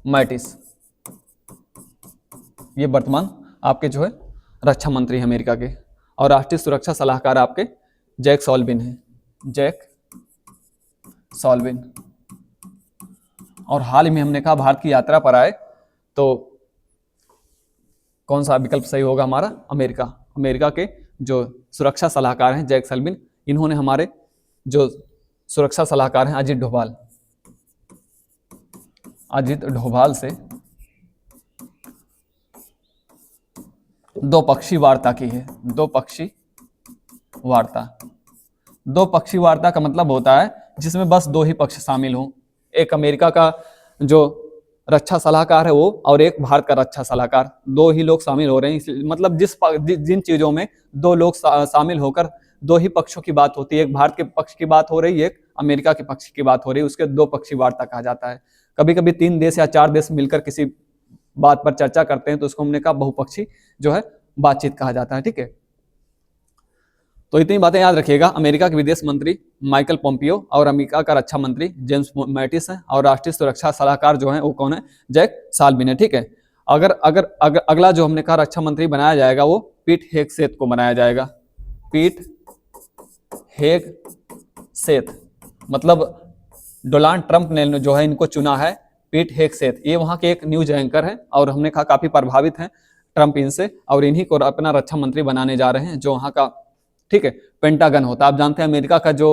मैटिस। ये वर्तमान आपके जो है रक्षा मंत्री है अमेरिका के। और राष्ट्रीय सुरक्षा सलाहकार आपके जैक सॉल्विन है। और हाल ही में हमने कहा भारत की यात्रा पर आए, तो कौन सा विकल्प सही होगा हमारा? अमेरिका के जो सुरक्षा सलाहकार हैं जैक सॉल्विन, इन्होंने हमारे जो सुरक्षा सलाहकार हैं अजीत डोभाल से 2 पक्षीय वार्ता की है। 2 पक्षीय वार्ता। दो पक्षी वार्ता का मतलब होता है जिसमें बस दो ही पक्ष शामिल हों, एक अमेरिका का जो रक्षा सलाहकार है वो और एक भारत का रक्षा सलाहकार, दो ही लोग शामिल हो रहे हैं। मतलब जिन चीजों में दो लोग शामिल होकर दो ही पक्षों की बात होती है, एक भारत के पक्ष की बात हो रही है, एक अमेरिका के पक्ष की बात हो रही है, उसके दो पक्षी वार्ता कहा जाता है। कभी कभी 3 देश या 4 देश मिलकर किसी बात पर चर्चा करते हैं तो उसको हमने कहा बहुपक्षी जो है बातचीत कहा जाता है। ठीक है, तो इतनी बातें याद रखिएगा। अमेरिका के विदेश मंत्री माइकल पोम्पियो और अमेरिका का रक्षा मंत्री जेम्स मैटिस है और राष्ट्रीय सुरक्षा सलाहकार जो है वो कौन है, जैक साल्विन है। ठीक है, अगर अगला जो हमने कहा रक्षा मंत्री बनाया जाएगा वो पीट हेगसेथ को बनाया जाएगा। पीट हेगसेथ मतलब डोनाल्ड ट्रंप ने जो है इनको चुना है, पीट हेगसेथ। ये वहां के एक न्यूज एंकर है और हमने कहा काफी प्रभावित हैं ट्रंप इनसे, और इन्हीं को अपना रक्षा मंत्री बनाने जा रहे हैं जो वहां का, ठीक है, पेंटागन होता है। आप जानते हैं अमेरिका का जो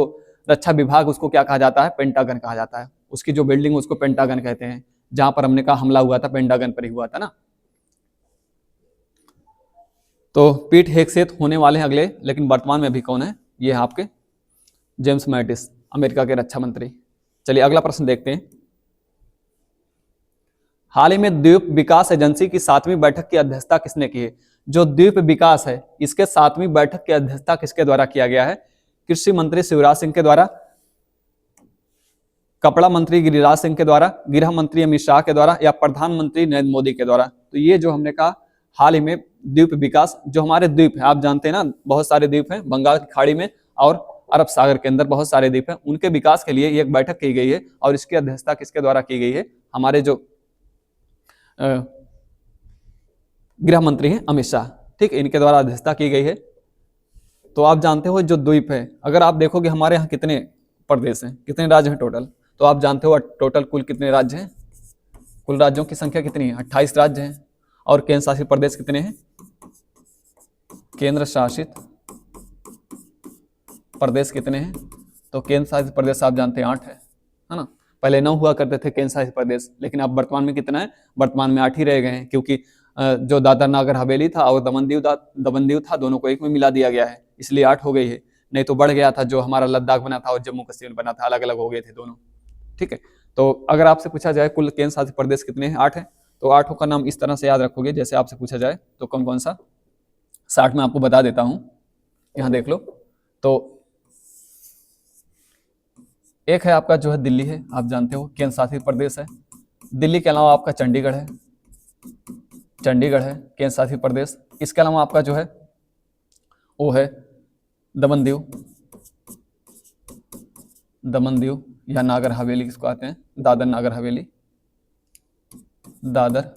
रक्षा विभाग उसको क्या कहा जाता है, पेंटागन कहा जाता है। उसकी जो बिल्डिंग उसको पेंटागन कहते हैं। जहां पर हमने कहा हमला हुआ था पेंटागन पर ही हुआ था ना। तो पीट हेगसेथ होने वाले हैं अगले, लेकिन वर्तमान में अभी कौन है, ये है आपके जेम्स मैटिस, अमेरिका के रक्षा मंत्री। चलिए अगला प्रश्न देखते हैं। हाल ही में द्वीप विकास एजेंसी की 7वीं बैठक की अध्यक्षता किसने की है? जो द्वीप विकास है इसके 7वीं बैठक की अध्यक्षता किसके द्वारा किया गया है? कृषि मंत्री शिवराज सिंह के द्वारा, कपड़ा मंत्री गिरिराज सिंह के द्वारा, गृह मंत्री अमित शाह के द्वारा, या प्रधानमंत्री नरेंद्र मोदी के द्वारा? तो ये जो हमने कहा हाल ही में द्वीप विकास, जो हमारे द्वीप है आप जानते हैं ना, बहुत सारे द्वीप हैं बंगाल की खाड़ी में और अरब सागर के अंदर बहुत सारे द्वीप हैं, उनके विकास के लिए एक बैठक की गई है और इसकी अध्यक्षता किसके द्वारा की गई है? हमारे जो गृह मंत्री हैं अमित शाह, ठीक, इनके द्वारा अध्यक्षता की गई है। तो आप जानते हो जो द्वीप है, अगर आप देखोगे हमारे यहाँ कितने प्रदेश हैं, कितने राज्य हैं टोटल, तो आप जानते हो टोटल कुल कितने राज्य हैं? कुल राज्यों की संख्या कितनी है? 28 राज्य हैं। और केंद्र शासित प्रदेश कितने हैं? केंद्र शासित प्रदेश कितने हैं? तो केंद्र शासित प्रदेश आप जानते हैं 8 है ना। पहले 9 हुआ करते थे केंद्र शासित प्रदेश, लेकिन अब वर्तमान में कितना है? वर्तमान में 8 ही रह गए हैं, क्योंकि जो दादर नागर हवेली था और दमन दीव था, दोनों को एक में मिला दिया गया है, इसलिए 8 हो गई है। नहीं तो बढ़ गया था, जो हमारा लद्दाख बना था और जम्मू कश्मीर बना था, अलग अलग हो गए थे दोनों। ठीक है, तो अगर आपसे पूछा जाए कुल केंद्र शासित प्रदेश कितने हैं? 8 है। तो 8 का नाम इस तरह से याद रखोगे, जैसे आपसे पूछा जाए तो कौन कौन सा। 60 में आपको बता देता हूं, यहां देख लो। तो एक है आपका जो है दिल्ली है, आप जानते हो केंद्र शासित प्रदेश है। दिल्ली के अलावा आपका चंडीगढ़ है, चंडीगढ़ है केंद्र शासित प्रदेश। इसके अलावा आपका जो है वो है दमन दीव, दमन दीव या नागर हवेली किसको आते हैं, दादर नागर हवेली, दादर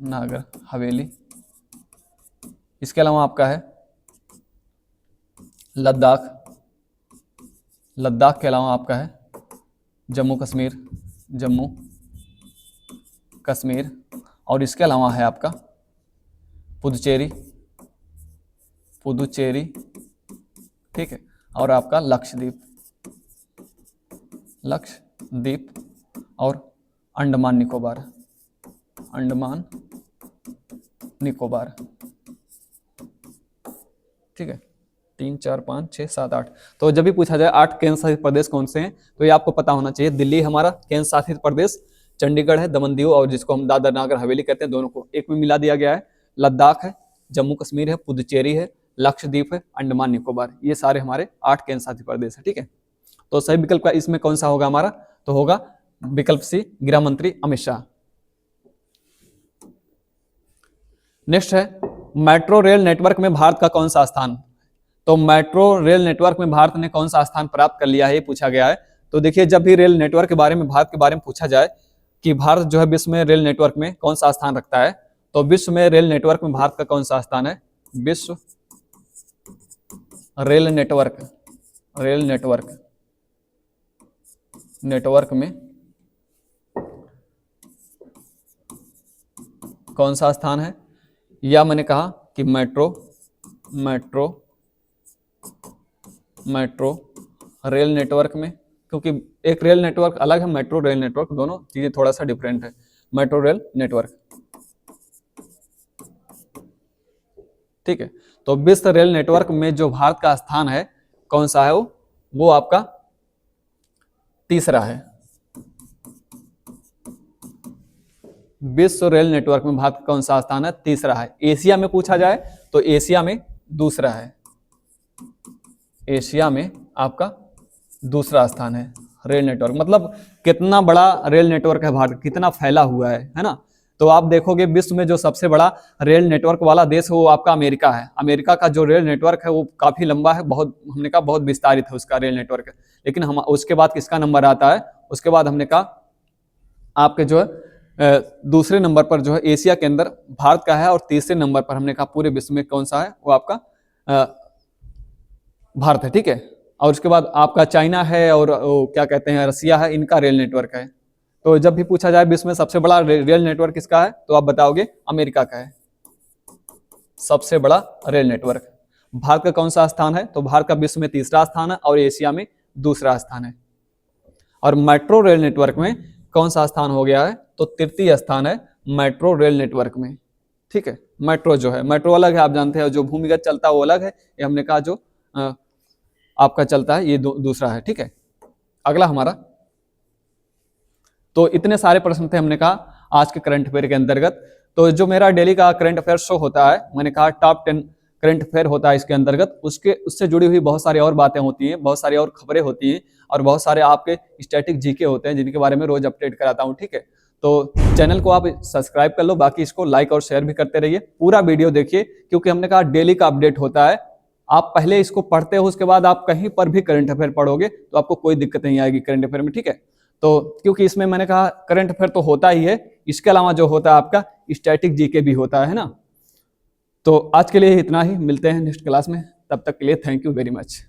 नागर हवेली। इसके अलावा आपका है लद्दाख, लद्दाख के अलावा आपका है जम्मू कश्मीर, जम्मू कश्मीर। और इसके अलावा है आपका पुदुचेरी, पुदुचेरी, ठीक है, और आपका लक्षद्वीप, लक्षद्वीप और अंडमान निकोबार, अंडमान निकोबार। ठीक है, 3 4 5 6 7 8। तो जब भी पूछा जाए 8 केंद्र शासित प्रदेश कौन से हैं, तो ये आपको पता होना चाहिए। दिल्ली हमारा केंद्र शासित प्रदेश, चंडीगढ़ है, दमन दीव और जिसको हम दादर नागर हवेली कहते हैं, दोनों को एक में मिला दिया गया है। लद्दाख है, जम्मू कश्मीर है, पुदुचेरी है, लक्षद्वीप है, अंडमान निकोबार, ये सारे हमारे 8 केंद्र शासित प्रदेश है। ठीक है, तो सही विकल्प का इसमें कौन सा होगा हमारा? तो होगा विकल्प सी, गृह मंत्री अमित शाह। नेक्स्ट है मेट्रो रेल नेटवर्क में भारत का कौन सा स्थान? तो मेट्रो रेल नेटवर्क में भारत ने कौन सा स्थान प्राप्त कर लिया है, ये पूछा गया है। तो देखिए, जब भी रेल नेटवर्क के बारे में, भारत के बारे में पूछा जाए कि भारत जो है विश्व में रेल नेटवर्क में कौन सा स्थान रखता है, तो विश्व में रेल नेटवर्क में भारत का कौन सा स्थान है? विश्व rail network, rail network, network में कौन सा स्थान है? या मैंने कहा कि metro, metro, metro rail network में, क्योंकि एक रेल नेटवर्क अलग है, मेट्रो रेल नेटवर्क, दोनों चीजें थोड़ा सा डिफरेंट है। मेट्रो रेल नेटवर्क, ठीक है। तो विश्व रेल नेटवर्क में जो भारत का स्थान है कौन सा है वो आपका तीसरा है। विश्व रेल नेटवर्क में भारत का कौन सा स्थान है? तीसरा है। एशिया में पूछा जाए तो एशिया में दूसरा है। एशिया में आपका दूसरा स्थान है रेल नेटवर्क। मतलब कितना बड़ा रेल नेटवर्क है भारत, कितना फैला हुआ है ना। तो आप देखोगे विश्व में जो सबसे बड़ा रेल नेटवर्क वाला देश है वो आपका अमेरिका है। अमेरिका का जो रेल नेटवर्क है वो काफी लंबा है, बहुत, हमने कहा बहुत विस्तारित है उसका रेल नेटवर्क। लेकिन हम उसके बाद किसका नंबर आता है? उसके बाद हमने कहा आपके जो है दूसरे नंबर पर जो है एशिया के अंदर भारत का है, और तीसरे नंबर पर हमने कहा पूरे विश्व में कौन सा है? वो आपका भारत है, ठीक है। और उसके बाद आपका चाइना है, और क्या कहते हैं रसिया है, इनका रेल नेटवर्क है। तो जब भी पूछा जाए विश्व में सबसे बड़ा रेल नेटवर्क किसका है, तो आप बताओगे अमेरिका का है सबसे बड़ा रेल नेटवर्क। भारत का कौन सा स्थान है? तो भारत का विश्व में तीसरा स्थान है और एशिया में दूसरा स्थान है। और मेट्रो रेल नेटवर्क में कौन सा स्थान हो गया है? तो तृतीय स्थान है मेट्रो रेल नेटवर्क में, ठीक है। मेट्रो जो है, मेट्रो अलग है, आप जानते हैं, जो भूमिगत चलता है वो अलग है, ये हमने कहा जो आपका चलता है ये दूसरा है, ठीक है। अगला हमारा, तो इतने सारे प्रश्न थे हमने कहा आज के करंट अफेयर के अंतर्गत। तो जो मेरा डेली का करंट अफेयर शो होता है, मैंने कहा टॉप 10 करंट अफेयर होता है इसके अंतर्गत, उससे जुड़ी हुई बहुत सारी और बातें होती हैं, बहुत सारी और खबरें होती हैं, और बहुत सारे आपके स्टैटिक जीके होते हैं जिनके बारे में रोज अपडेट कराता हूं, ठीक है। तो चैनल को आप सब्सक्राइब कर लो, बाकी इसको लाइक और शेयर भी करते रहिए, पूरा वीडियो देखिए, क्योंकि हमने कहा डेली का अपडेट होता है। आप पहले इसको पढ़ते हो, उसके बाद आप कहीं पर भी करंट अफेयर पढ़ोगे तो आपको कोई दिक्कत नहीं आएगी करंट अफेयर में, ठीक है। तो क्योंकि इसमें मैंने कहा करंट अफेयर तो होता ही है, इसके अलावा जो होता है आपका स्टैटिक जीके भी होता है ना। तो आज के लिए इतना ही, मिलते हैं नेक्स्ट क्लास में, तब तक के लिए थैंक यू वेरी मच।